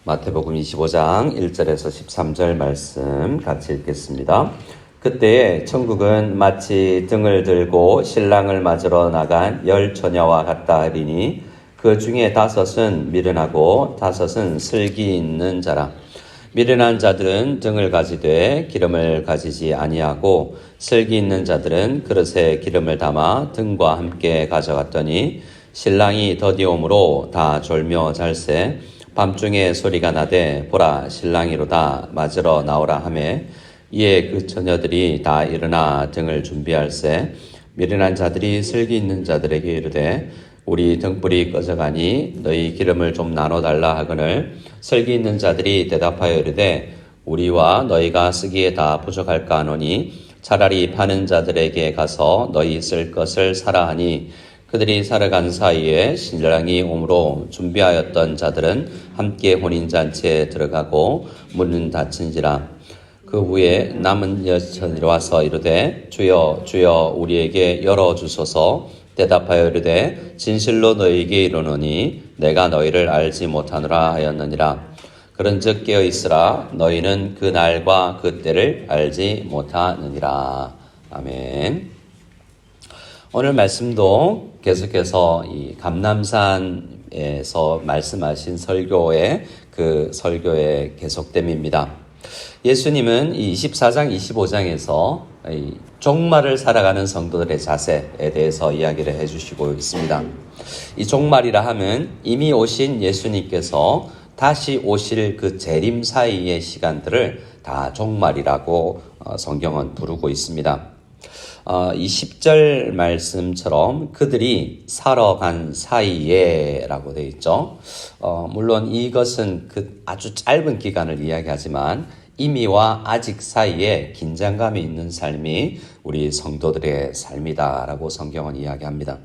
마태복음 25장 1절에서 13절 말씀 같이 읽겠습니다. 그때에 천국은 마치 등을 들고 신랑을 맞으러 나간 10 처녀와 같다 하리니 그 중에 5은 미련하고 5은 슬기 있는 자라. 미련한 자들은 등을 가지되 기름을 가지지 아니하고 슬기 있는 자들은 그릇에 기름을 담아 등과 함께 가져갔더니 신랑이 더디옴으로 다 졸며 잘세 밤중에 소리가 나되 보라 신랑이로다 맞으러 나오라 하매 이에 그 처녀들이 다 일어나 등을 준비할세 미련한 자들이 슬기 있는 자들에게 이르되 우리 등불이 꺼져가니 너희 기름을 좀 나눠달라 하거늘 슬기 있는 자들이 대답하여 이르되 우리와 너희가 쓰기에 다 부족할까 하노니 차라리 파는 자들에게 가서 너희 쓸 것을 사라 하니 그들이 살아간 사이에 신랑이 오므로 준비하였던 자들은 함께 혼인잔치에 들어가고 문은 닫힌지라. 그 후에 남은 여천이 와서 이르되 주여 주여 우리에게 열어주소서. 대답하여 이르되 진실로 너희에게 이르노니 내가 너희를 알지 못하노라 하였느니라. 그런즉 깨어있으라. 너희는 그 날과 그 때를 알지 못하느니라. 아멘. 오늘 말씀도 계속해서 이 감람산에서 말씀하신 설교의 그 설교의 계속됨입니다. 예수님은 이 24장, 25장에서 이 종말을 살아가는 성도들의 자세에 대해서 이야기를 해주시고 있습니다. 이 종말이라 하면 이미 오신 예수님께서 다시 오실 그 재림 사이의 시간들을 다 종말이라고 성경은 부르고 있습니다. 이 10절 말씀처럼 그들이 살아간 사이에 라고 되어 있죠. 물론 이것은 그 아주 짧은 기간을 이야기하지만 이미와 아직 사이에 긴장감이 있는 삶이 우리 성도들의 삶이다라고 성경은 이야기합니다.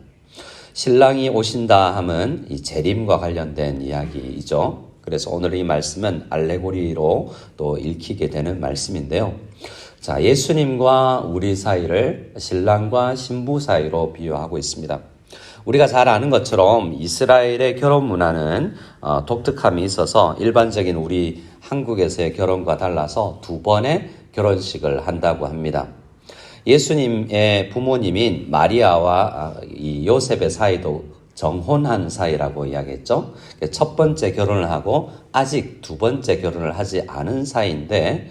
신랑이 오신다 함은 이 재림과 관련된 이야기이죠. 그래서 오늘 이 말씀은 알레고리로 또 읽히게 되는 말씀인데요. 자, 예수님과 우리 사이를 신랑과 신부 사이로 비유하고 있습니다. 우리가 잘 아는 것처럼 이스라엘의 결혼 문화는 독특함이 있어서 일반적인 우리 한국에서의 결혼과 달라서 2번의 결혼식을 한다고 합니다. 예수님의 부모님인 마리아와 이 요셉의 사이도 정혼한 사이라고 이야기했죠. 첫 번째 결혼을 하고 아직 2번째 결혼을 하지 않은 사이인데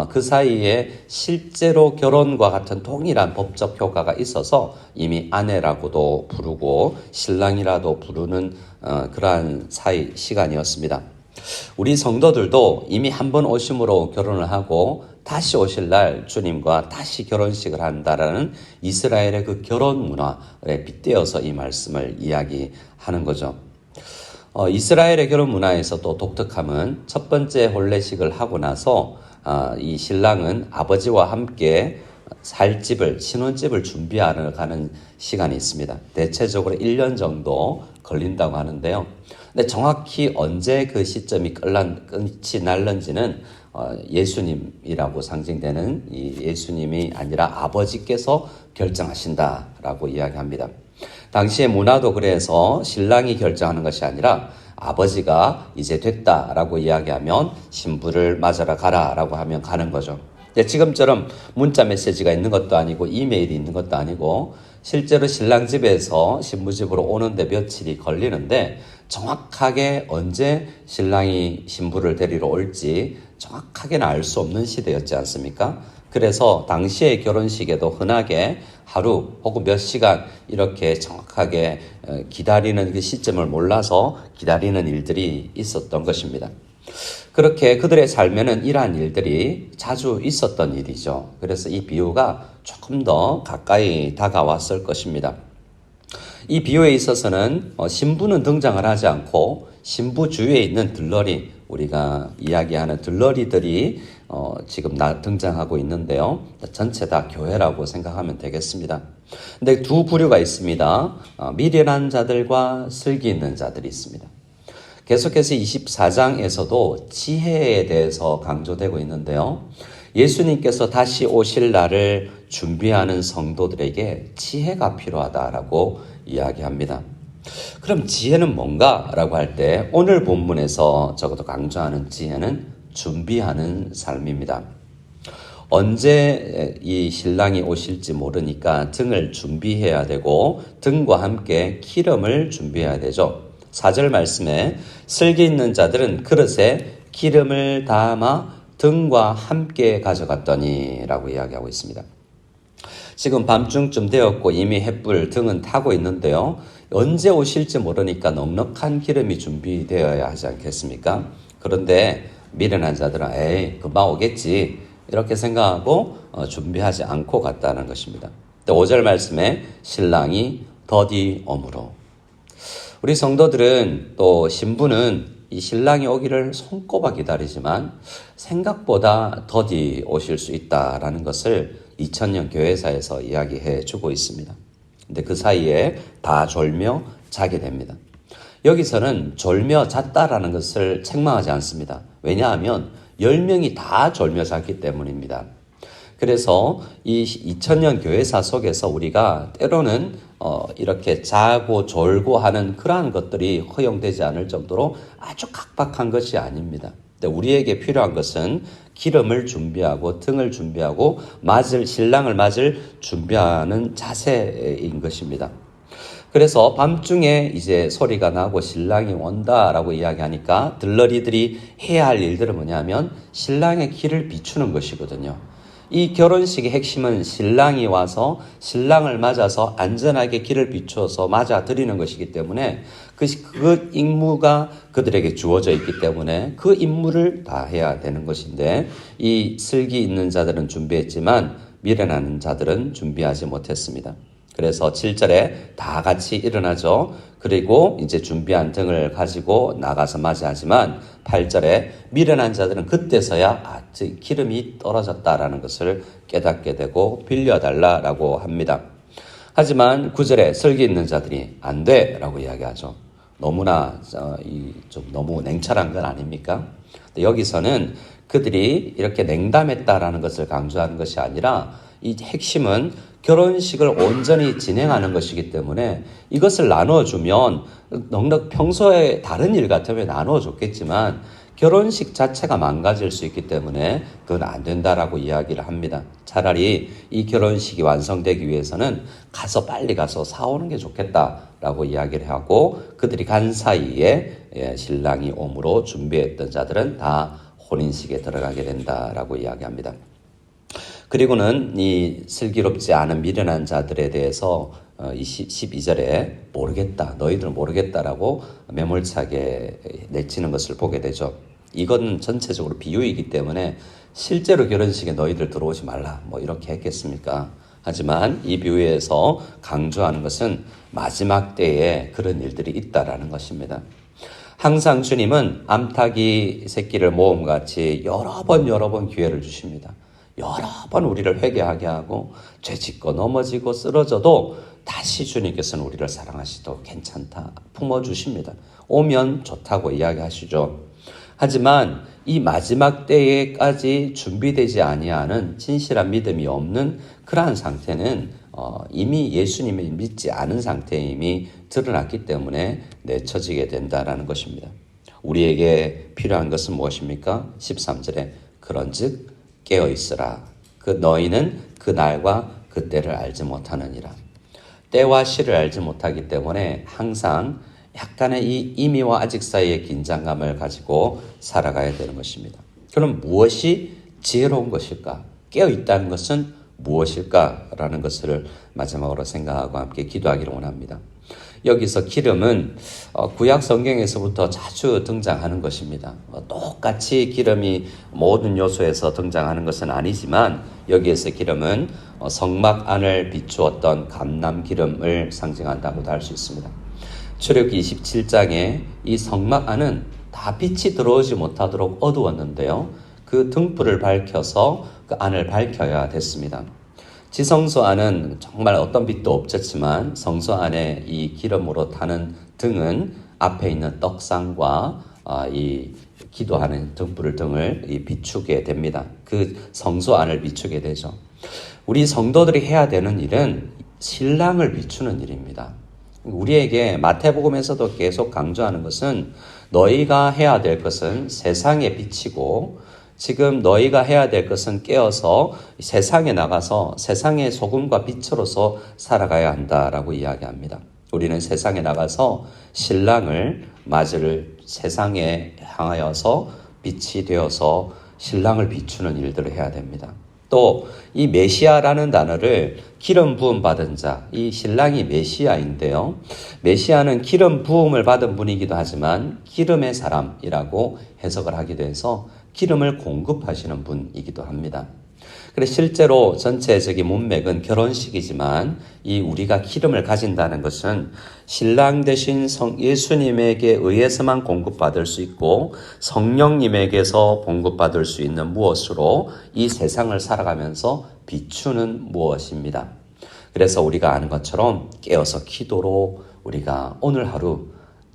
그 사이에 실제로 결혼과 같은 동일한 법적 효과가 있어서 이미 아내라고도 부르고 신랑이라도 부르는 그러한 시간이었습니다. 우리 성도들도 이미 한 번 오심으로 결혼을 하고 다시 오실 날 주님과 다시 결혼식을 한다라는 이스라엘의 그 결혼 문화에 빗대어서 이 말씀을 이야기하는 거죠. 이스라엘의 결혼 문화에서 또 독특함은 첫 번째 혼례식을 하고 나서 이 신랑은 아버지와 함께 살 집을, 신혼집을 준비하러 가는 시간이 있습니다. 대체적으로 1년 정도 걸린다고 하는데요. 근데 정확히 언제 그 시점이 끝이 날는지는 예수님이라고 상징되는 이 예수님이 아니라 아버지께서 결정하신다라고 이야기합니다. 당시의 문화도 그래서 신랑이 결정하는 것이 아니라 아버지가 이제 됐다라고 이야기하면 신부를 맞으러 가라라고 하면 가는 거죠. 지금처럼 문자 메시지가 있는 것도 아니고 이메일이 있는 것도 아니고 실제로 신랑 집에서 신부 집으로 오는데 며칠이 걸리는데 정확하게 언제 신랑이 신부를 데리러 올지 정확하게는 알 수 없는 시대였지 않습니까? 그래서 당시의 결혼식에도 흔하게 하루 혹은 몇 시간 이렇게 정확하게 기다리는 그 시점을 몰라서 기다리는 일들이 있었던 것입니다. 그렇게 그들의 삶에는 이러한 일들이 자주 있었던 일이죠. 그래서 이 비유가 조금 더 가까이 다가왔을 것입니다. 이 비유에 있어서는 신부는 등장을 하지 않고 신부 주위에 있는 들러리, 우리가 이야기하는 들러리들이 지금 등장하고 있는데요. 전체 다 교회라고 생각하면 되겠습니다. 근데 두 부류가 있습니다. 미련한 자들과 슬기 있는 자들이 있습니다. 계속해서 24장에서도 지혜에 대해서 강조되고 있는데요. 예수님께서 다시 오실 날을 준비하는 성도들에게 지혜가 필요하다라고 이야기합니다. 그럼 지혜는 뭔가? 라고 할 때 오늘 본문에서 적어도 강조하는 지혜는 준비하는 삶입니다. 언제 이 신랑이 오실지 모르니까 등을 준비해야 되고 등과 함께 기름을 준비해야 되죠. 4절 말씀에 슬기 있는 자들은 그릇에 기름을 담아 등과 함께 가져갔더니 라고 이야기하고 있습니다. 지금 밤중쯤 되었고 이미 햇불 등은 타고 있는데요. 언제 오실지 모르니까 넉넉한 기름이 준비되어야 하지 않겠습니까? 그런데 미련한 자들은 에이 금방 오겠지 이렇게 생각하고 준비하지 않고 갔다는 것입니다. 5절 말씀에 신랑이 더디오므로 우리 성도들은 또 신부는 이 신랑이 오기를 손꼽아 기다리지만 생각보다 더디 오실 수 있다라는 것을 2000년 교회사에서 이야기해 주고 있습니다. 근데 그 사이에 다 졸며 자게 됩니다. 여기서는 졸며 잤다라는 것을 책망하지 않습니다. 왜냐하면 10명이 다 졸며 잤기 때문입니다. 그래서 이 2000년 교회사 속에서 우리가 때로는 이렇게 자고 졸고 하는 그러한 것들이 허용되지 않을 정도로 아주 각박한 것이 아닙니다. 근데 우리에게 필요한 것은 기름을 준비하고 등을 준비하고 신랑을 맞을 준비하는 자세인 것입니다. 그래서 밤중에 이제 소리가 나고 신랑이 온다라고 이야기하니까 들러리들이 해야 할 일들은 뭐냐면 신랑의 길을 비추는 것이거든요. 이 결혼식의 핵심은 신랑이 와서 신랑을 맞아서 안전하게 길을 비추어서 맞아 드리는 것이기 때문에 그 임무가 그들에게 주어져 있기 때문에 그 임무를 다 해야 되는 것인데 이 슬기 있는 자들은 준비했지만 미련한 자들은 준비하지 못했습니다. 그래서 7절에 다 같이 일어나죠. 그리고 이제 준비한 등을 가지고 나가서 맞이하지만 8절에 미련한 자들은 그때서야 기름이 떨어졌다라는 것을 깨닫게 되고 빌려달라라고 합니다. 하지만 9절에 슬기 있는 자들이 안 돼라고 이야기하죠. 너무나 좀 너무 냉철한 건 아닙니까? 여기서는 그들이 이렇게 냉담했다라는 것을 강조하는 것이 아니라 이 핵심은 결혼식을 온전히 진행하는 것이기 때문에 이것을 나눠주면 넉넉 평소에 다른 일 같으면 나눠줬겠지만 결혼식 자체가 망가질 수 있기 때문에 그건 안 된다라고 이야기를 합니다. 차라리 이 결혼식이 완성되기 위해서는 빨리 가서 사오는 게 좋겠다라고 이야기를 하고 그들이 간 사이에 신랑이 오므로 준비했던 자들은 다 혼인식에 들어가게 된다라고 이야기합니다. 그리고는 이 슬기롭지 않은 미련한 자들에 대해서 12절에 모르겠다, 너희들 모르겠다라고 매몰차게 내치는 것을 보게 되죠. 이건 전체적으로 비유이기 때문에 실제로 결혼식에 너희들 들어오지 말라 이렇게 했겠습니까? 하지만 이 비유에서 강조하는 것은 마지막 때에 그런 일들이 있다라는 것입니다. 항상 주님은 암탉이 새끼를 모음같이 여러 번 기회를 주십니다. 여러 번 우리를 회개하게 하고 죄짓고 넘어지고 쓰러져도 다시 주님께서는 우리를 사랑하시도 괜찮다 품어주십니다. 오면 좋다고 이야기하시죠. 하지만 이 마지막 때에까지 준비되지 아니하는 진실한 믿음이 없는 그러한 상태는 이미 예수님을 믿지 않은 상태임이 드러났기 때문에 내쳐지게 된다는 것입니다. 우리에게 필요한 것은 무엇입니까? 13절에 그런즉 깨어있으라. 너희는 그 날과 그 때를 알지 못하느니라. 때와 시를 알지 못하기 때문에 항상 약간의 이 임의와 아직 사이의 긴장감을 가지고 살아가야 되는 것입니다. 그럼 무엇이 지혜로운 것일까? 깨어있다는 것은 무엇일까라는 것을 마지막으로 생각하고 함께 기도하기를 원합니다. 여기서 기름은 구약 성경에서부터 자주 등장하는 것입니다. 똑같이 기름이 모든 요소에서 등장하는 것은 아니지만 여기에서 기름은 성막 안을 비추었던 감람 기름을 상징한다고도 할 수 있습니다. 출애굽기 27장에 이 성막 안은 다 빛이 들어오지 못하도록 어두웠는데요. 그 등불을 밝혀서 그 안을 밝혀야 됐습니다. 지성소 안은 정말 어떤 빛도 없었지만 성소 안에 이 기름으로 타는 등은 앞에 있는 떡상과 이 기도하는 등을 비추게 됩니다. 그 성소 안을 비추게 되죠. 우리 성도들이 해야 되는 일은 신랑을 비추는 일입니다. 우리에게 마태복음에서도 계속 강조하는 것은 너희가 해야 될 것은 세상의 빛이고 지금 너희가 해야 될 것은 깨어서 세상에 나가서 세상의 소금과 빛으로서 살아가야 한다라고 이야기합니다. 우리는 세상에 나가서 신랑을 맞을 세상에 향하여서 빛이 되어서 신랑을 비추는 일들을 해야 됩니다. 또 이 메시아라는 단어를 기름 부음 받은 자, 이 신랑이 메시아인데요. 메시아는 기름 부음을 받은 분이기도 하지만 기름의 사람이라고 해석을 하기도 해서 기름을 공급하시는 분이기도 합니다. 그래서 실제로 전체적인 문맥은 결혼식이지만 이 우리가 기름을 가진다는 것은 신랑 되신 예수님에게 의해서만 공급받을 수 있고 성령님에게서 공급받을 수 있는 무엇으로 이 세상을 살아가면서 비추는 무엇입니다. 그래서 우리가 아는 것처럼 깨어서 기도로 우리가 오늘 하루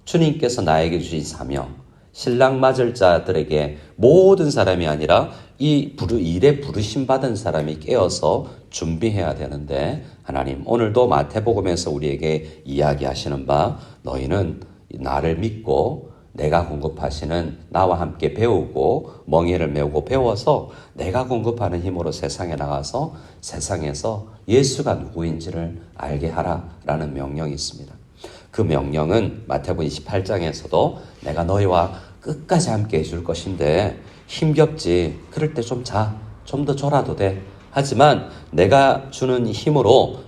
주님께서 나에게 주신 사명, 신랑 맞을 자들에게 모든 사람이 아니라 이 일에 부르심 받은 사람이 깨어서 준비해야 되는데 하나님 오늘도 마태복음에서 우리에게 이야기하시는 바 너희는 나를 믿고 내가 공급하시는 나와 함께 배우고 멍에를 메우고 배워서 내가 공급하는 힘으로 세상에 나가서 세상에서 예수가 누구인지를 알게 하라라는 명령이 있습니다. 그 명령은 마태복음 28장에서도 내가 너희와 끝까지 함께 해줄 것인데 힘겹지. 그럴 때 좀 자. 좀 더 졸아도 돼. 하지만 내가 주는 힘으로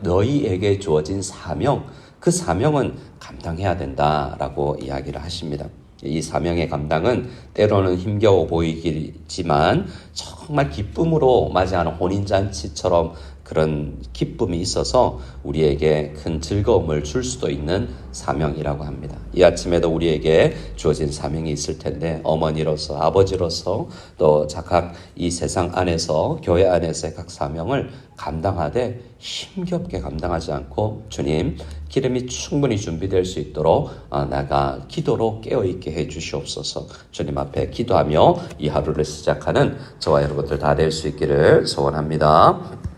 너희에게 주어진 사명, 그 사명은 감당해야 된다라고 이야기를 하십니다. 이 사명의 감당은 때로는 힘겨워 보이지만 정말 기쁨으로 맞이하는 혼인잔치처럼 그런 기쁨이 있어서 우리에게 큰 즐거움을 줄 수도 있는 사명이라고 합니다. 이 아침에도 우리에게 주어진 사명이 있을 텐데 어머니로서 아버지로서 또 각각 이 세상 안에서 교회 안에서의 각 사명을 감당하되 힘겹게 감당하지 않고 주님 기름이 충분히 준비될 수 있도록 내가 기도로 깨어있게 해 주시옵소서. 주님 앞에 기도하며 이 하루를 시작하는 저와 여러분들 다 될 수 있기를 소원합니다.